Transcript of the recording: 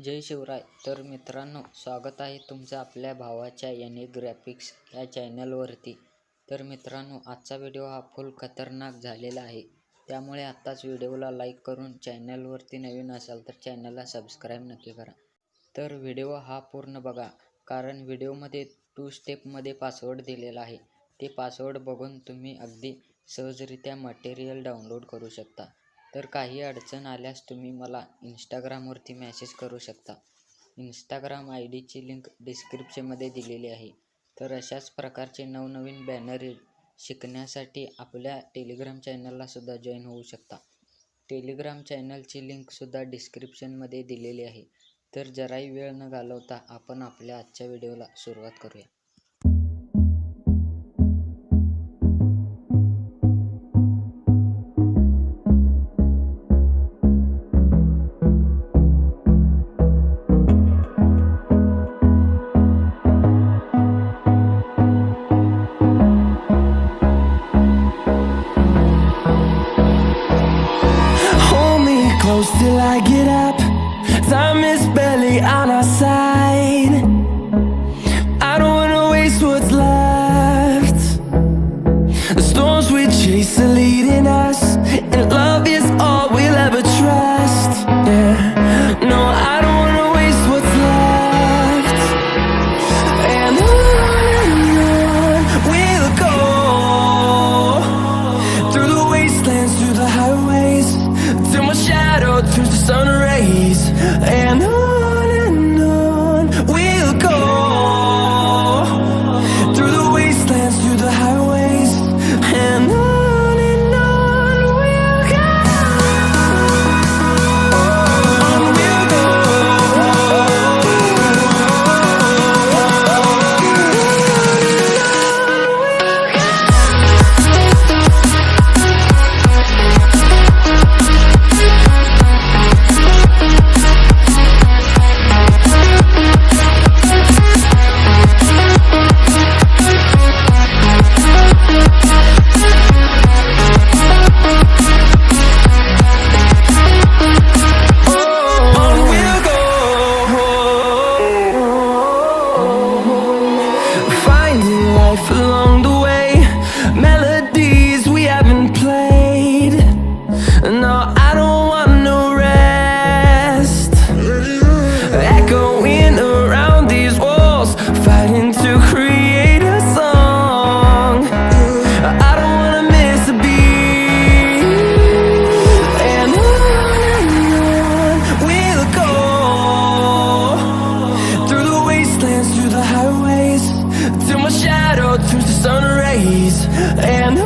जय शिवराय. तर मित्रांनो, स्वागत आहे तुमचं आपल्या भावाच्या याने ग्राफिक्स या चॅनलवरती. तर मित्रांनो, आजचा व्हिडिओ हा फुल खतरनाक झालेला आहे, त्यामुळे आत्ताच व्हिडिओला लाईक करून चॅनलवरती नवीन असाल तर चॅनलला सबस्क्राईब नक्की करा. तर व्हिडिओ हा पूर्ण बघा, कारण व्हिडिओमध्ये 2 स्टेपमध्ये पासवर्ड दिलेला आहे. ते पासवर्ड बघून तुम्ही अगदी सहजरित्या मटेरियल डाउनलोड करू शकता. तर काही अडचण आल्यास तुम्ही मला इंस्टाग्रामवरती मेसेज करू शकता. इंस्टाग्राम IDची लिंक डिस्क्रिप्शनमध्ये दिलेली आहे. तर अशाच प्रकारचे नवनवीन बॅनर शिकण्यासाठी आपल्या टेलिग्राम चॅनलला सुद्धा जॉईन होऊ शकता. टेलिग्राम चॅनलची लिंकसुद्धा डिस्क्रिप्शनमध्ये दिलेली आहे. तर जराही वेळ न घालवता आपण आपल्या आजच्या व्हिडिओला सुरुवात करूया. Close till I get up. Time is barely on our side. I don't wanna waste what's left. The storms we chase are leading us, and love is all we'll ever trust. Yeah, no, I don't wanna waste what's left. And on we'll go, through the wastelands, through the highways, till my shadow turns to sun rays. And on we'll go, through the wastelands, through the highways. And on we'll go, on we'll go. Along the way, melodies we haven't played. No, I don't want no rest. Echoing around these walls, fighting to create a song. I don't wanna miss a beat. And on we'll go, through the wastelands, through the highways, till my shadow turns to sun rays. And